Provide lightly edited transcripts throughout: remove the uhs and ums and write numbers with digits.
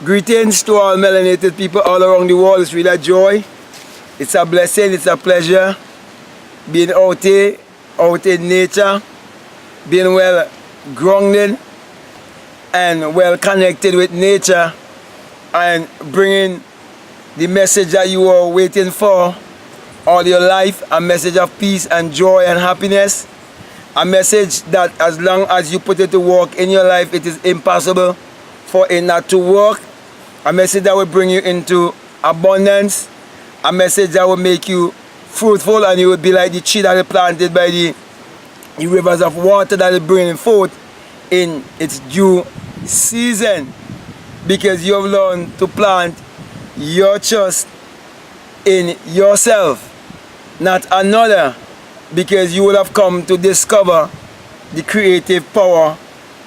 Greetings to all melanated people all around the world. It's really a joy. It's a blessing. It's a pleasure being out here, out in nature, being well grounded and well connected with nature, and bringing the message that you are waiting for all your life, a message of peace and joy and happiness, a message that as long as you put it to work in your life, it is impossible for it not to work, a message that will bring you into abundance, a message that will make you fruitful, and you will be like the tree that is planted by the rivers of water that is bringing forth in its due season, because you have learned to plant your trust in yourself, not another, because you will have come to discover the creative power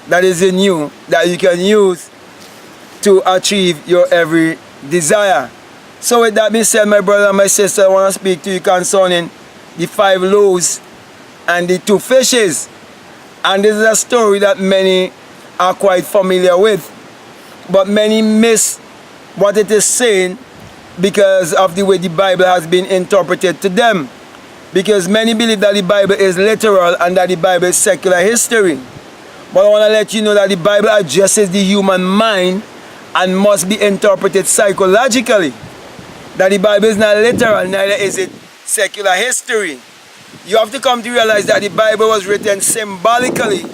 that is in you that you can use to achieve your every desire. So with that being said, my brother and my sister, I want to speak to you concerning the 5 loaves and the 2 fishes. And this is a story that many are quite familiar with, but many miss what it is saying because of the way the Bible has been interpreted to them. Because many believe that the Bible is literal and that the Bible is secular history. But I want to let you know that the Bible addresses the human mind and must be interpreted psychologically. That the Bible is not literal, neither is it secular history. You have to come to realize that the Bible was written symbolically,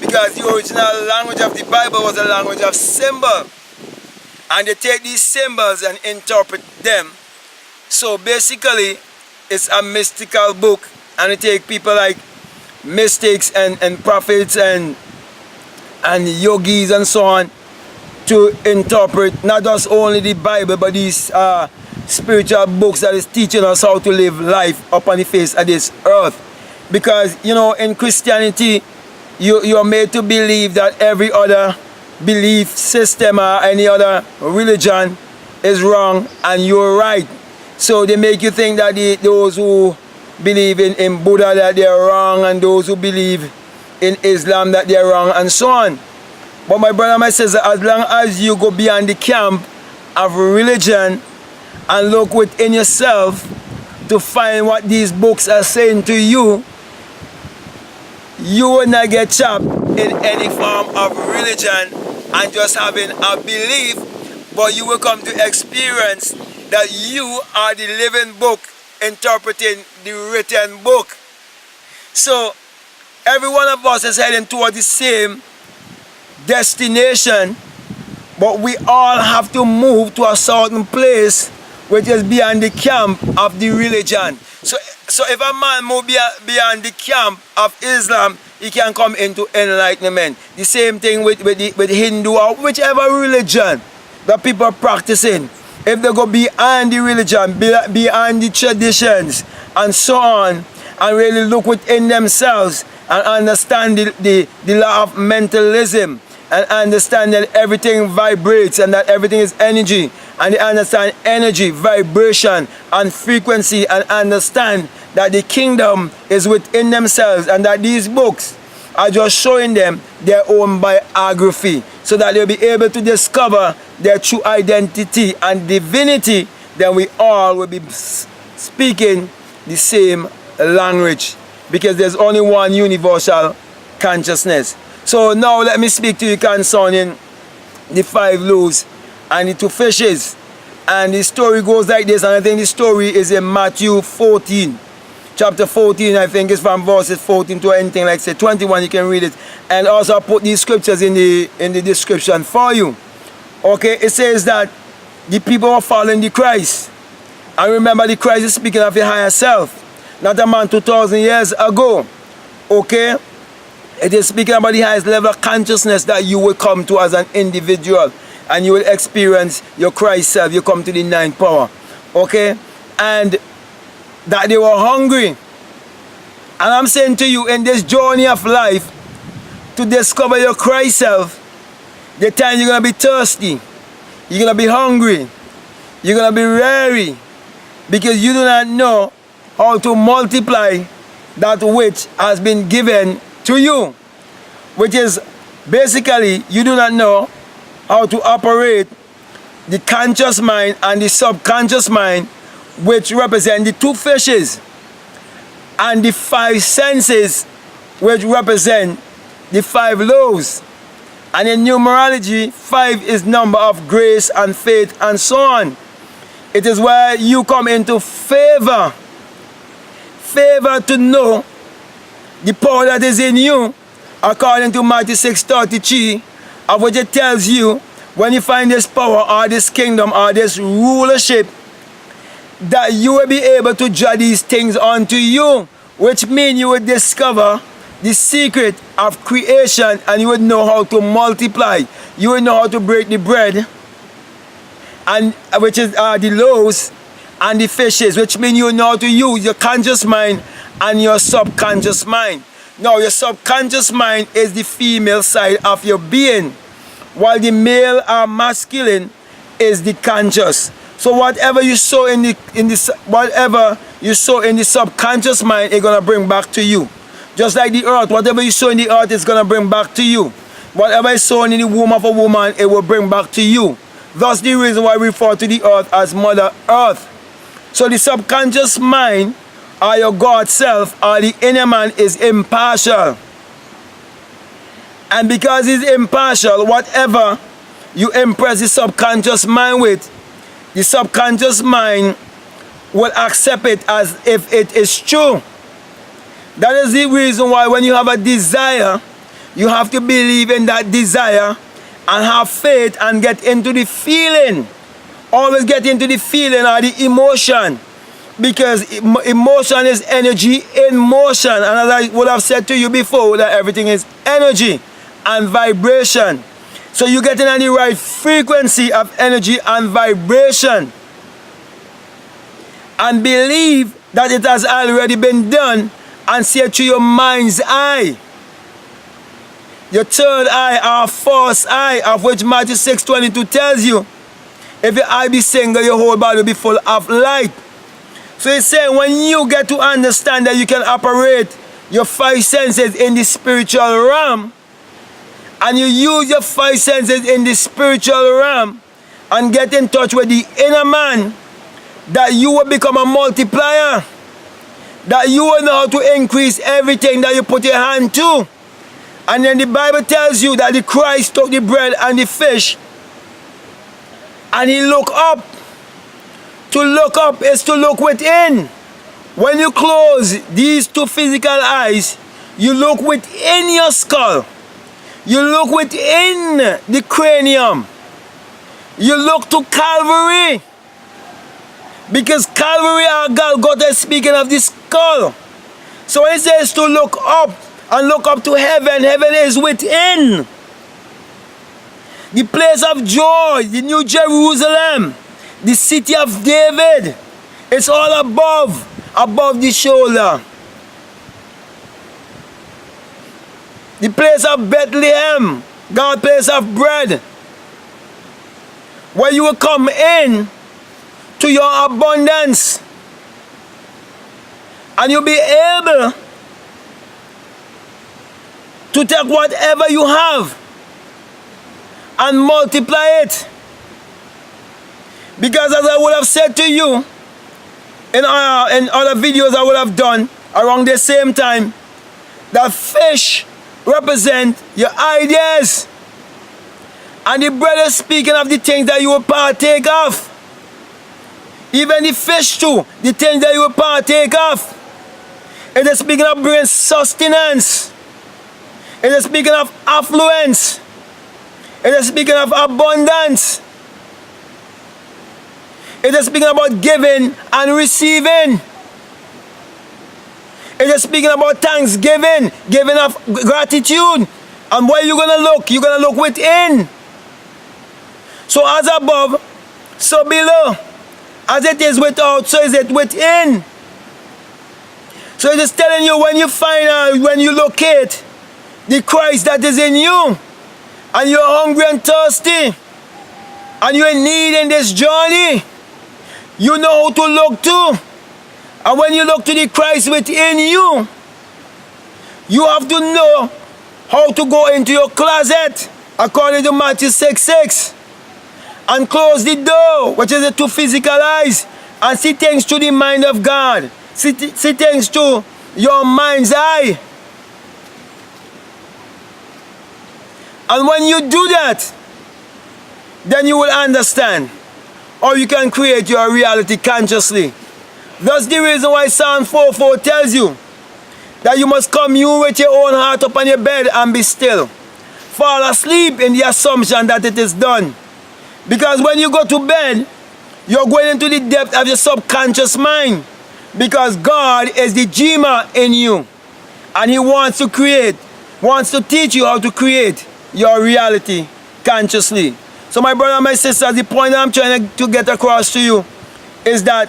because the original language of the Bible was a language of symbol. And they take these symbols and interpret them. So basically, it's a mystical book, and it takes people like mystics and prophets and yogis and so on to interpret not just only the Bible, but these spiritual books that is teaching us how to live life upon the face of this earth. Because, you know, in Christianity, you are made to believe that every other belief system or any other religion is wrong and you're right. So they make you think that those who believe in Buddha that they're wrong, and those who believe in Islam that they're wrong, and so on. But my brother and my sister, as long as you go beyond the camp of religion and look within yourself to find what these books are saying to you, you will not get trapped in any form of religion and just having a belief, but you will come to experience that you are the living book interpreting the written book. So every one of us is heading toward the same destination, but we all have to move to a certain place which is beyond the camp of the religion. So if a man move beyond the camp of Islam, he can come into enlightenment. The same thing with Hindu or whichever religion that people are practicing. If they go beyond the religion, beyond the traditions and so on, and really look within themselves and understand the law of mentalism, and understand that everything vibrates and that everything is energy, and they understand energy, vibration and frequency, and understand that the kingdom is within themselves, and that these books are just showing them their own biography so that they'll be able to discover their true identity and divinity. Then we all will be speaking the same language, because there's only one universal consciousness. So now let me speak to you concerning the 5 loaves and the 2 fishes. And the story goes like this, and I think the story is in Matthew 14. Chapter 14, I think it's from verses 14 to anything like say 21, you can read it. And also I put these scriptures in the description for you. Okay, it says that the people are following the Christ. And remember, the Christ is speaking of the higher self, not a man 2,000 years ago. Okay? It is speaking about the highest level of consciousness that you will come to as an individual, and you will experience your Christ self. You come to the 9th power. Okay? And that they were hungry. And I'm saying to you, in this journey of life, to discover your Christ self, the time you're going to be thirsty, you're going to be hungry, you're going to be weary, because you do not know how to multiply that which has been given to you, which is basically you do not know how to operate the conscious mind and the subconscious mind, which represent the 2 fishes, and the 5 senses, which represent the 5 loaves. And in numerology, 5 is number of grace and faith and so on. It is where you come into favor. Favor to know the power that is in you, according to Matthew 6:33, of which it tells you, when you find this power or this kingdom or this rulership, that you will be able to draw these things unto you, which means you will discover the secret of creation, and you would know how to multiply. You would know how to break the bread, and which is the loaves and the fishes, which means you know how to use your conscious mind and your subconscious mind. Now, your subconscious mind is the female side of your being, while the male or masculine is the conscious. So whatever you sow in the subconscious mind, it's gonna bring back to you. Just like the earth, whatever you sow in the earth is gonna bring back to you. Whatever is sown in the womb of a woman, it will bring back to you. Thus the reason why we refer to the earth as Mother Earth. So the subconscious mind, or your God self, or the inner man, is impartial. And because it's impartial, whatever you impress the subconscious mind with, the subconscious mind will accept it as if it is true. That is the reason why when you have a desire, you have to believe in that desire and have faith and get into the feeling. Always get into the feeling or the emotion, because emotion is energy in motion. And as I would have said to you before, that everything is energy and vibration. So you get in on the right frequency of energy and vibration, and believe that it has already been done, and see it through your mind's eye, your third eye or fourth eye, of which Matthew 6:22 tells you, if your eye be single, your whole body will be full of light. So it's saying when you get to understand that you can operate your 5 senses in the spiritual realm, and you use your 5 senses in the spiritual realm and get in touch with the inner man, that you will become a multiplier, that you will know how to increase everything that you put your hand to. And then the Bible tells you that the Christ took the bread and the fish, and he looked up. To look up is to look within. When you close these 2 physical eyes, you look within your skull. You look within the cranium. You look to Calvary. Because Calvary or Golgotha is speaking of the skull. So when it says to look up and look up to heaven, heaven is within. The place of joy, the New Jerusalem, the city of David, it's all above the shoulder. The place of Bethlehem, God's place of bread, where you will come in to your abundance, and you'll be able to take whatever you have and multiply it. Because as I would have said to you in other videos I would have done around the same time, that fish represent your ideas, and the bread is speaking of the things that you will partake of. Even the fish too, the things that you will partake of. It is speaking of bringing sustenance. It is speaking of affluence. It is speaking of abundance. It is speaking about giving and receiving. It is speaking about thanksgiving, giving of gratitude. And where you're going to look? You're going to look within. So as above, so below. As it is without, so is it within. So it is telling you, when you find out, when you locate the Christ that is in you, and you're hungry and thirsty, and you're in need in this journey, you know who to look to. And when you look to the Christ within you, you have to know how to go into your closet, according to Matthew 6:6. and close the door, which is the two physical eyes, and see things through the mind of God. See things through your mind's eye. And when you do that, then you will understand how you can create your reality consciously. That's the reason why Psalm 4:4 tells you that you must commune with your own heart upon your bed and be still. Fall asleep in the assumption that it is done. Because when you go to bed, you're going into the depth of your subconscious mind. Because God is the dreamer in you. And He wants to create, wants to teach you how to create your reality consciously. So my brother and my sister, the point I'm trying to get across to you is that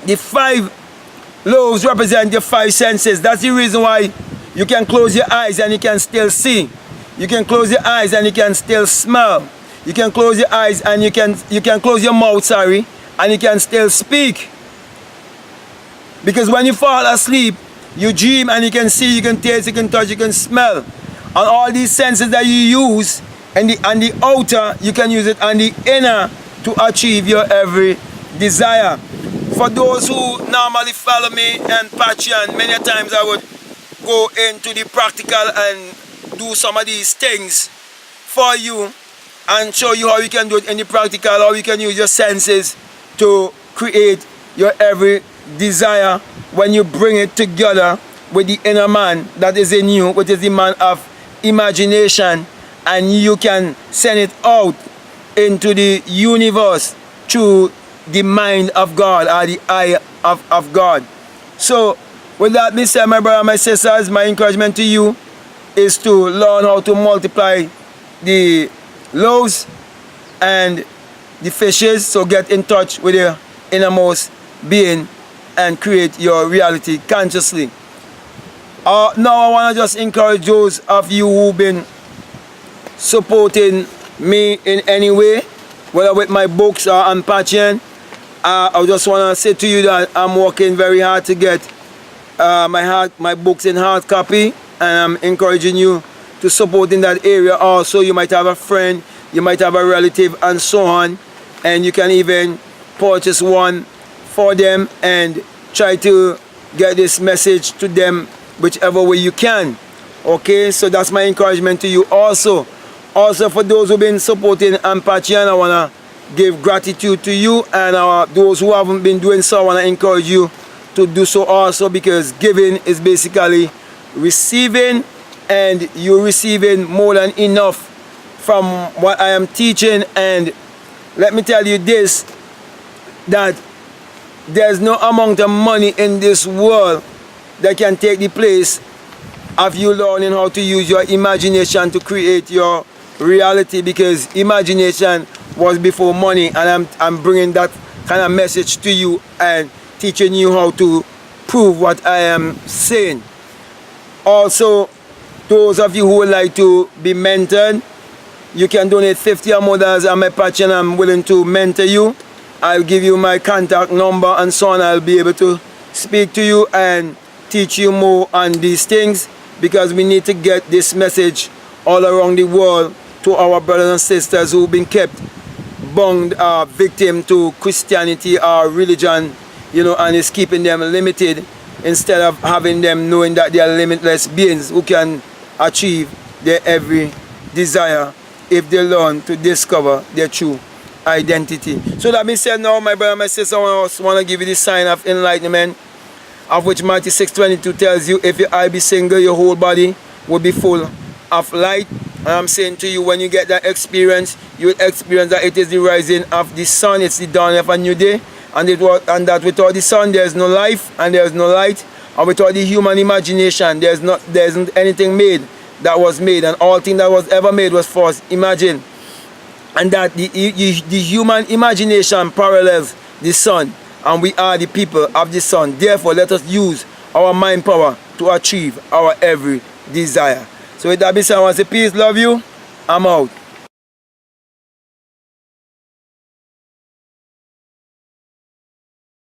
the 5 loaves represent your 5 senses. That's the reason why you can close your eyes and you can still see. You can close your eyes and you can still smell. You can close your eyes and you can close your mouth, sorry, and you can still speak. Because when you fall asleep, you dream and you can see, you can taste, you can touch, you can smell. And all these senses that you use on the outer, you can use it on the inner to achieve your every desire. For those who normally follow me and Patreon, many times I would go into the practical and do some of these things for you and show you how you can do it in the practical, how you can use your senses to create your every desire when you bring it together with the inner man that is in you, which is the man of imagination, and you can send it out into the universe through the mind of God or the eye of God. So with that being said, my brother and my sisters, my encouragement to you is to learn how to multiply the loaves and the fishes. So get in touch with your innermost being and create your reality consciously. Now I want to just encourage those of you who've been supporting me in any way, whether with my books or on Patreon. I just want to say to you that I'm working very hard to get my books in hard copy, and I'm encouraging you to support in that area also. You might have a friend, you might have a relative, and so on, and you can even purchase one for them and try to get this message to them whichever way you can. Okay, so that's my encouragement to you also. Also, for those who've been supporting on Patreon, I want to give gratitude to you, and those who haven't been doing so, I want to encourage you to do so also, because giving is basically receiving, and you're receiving more than enough from what I am teaching. And let me tell you this, that there's no amount of money in this world that can take the place of you learning how to use your imagination to create your reality, because imagination was before money, and I'm bringing that kind of message to you and teaching you how to prove what I am saying. Also, those of you who would like to be mentored, you can donate $50 or more on my Patreon. I'm willing to mentor you. I'll give you my contact number and so on. I'll be able to speak to you and teach you more on these things, because we need to get this message all around the world to our brothers and sisters who've been kept bound, victim to Christianity or religion, you know, and it's keeping them limited, instead of having them knowing that they are limitless beings who can achieve their every desire if they learn to discover their true identity. So that being said, now my brother and my sister, I want to give you the sign of enlightenment, of which Matthew 6:22 tells you, if your eye be single, your whole body will be full of light. And I'm saying to you, when you get that experience, you will experience that it is the rising of the sun, it's the dawn of a new day, and that without the sun there is no life and there is no light, and without the human imagination there isn't anything made that was made, and all thing that was ever made was first imagined, and that the human imagination parallels the sun, and we are the people of the sun. Therefore, let us use our mind power to achieve our every desire. So with that being said, I want to say peace, love you, I'm out.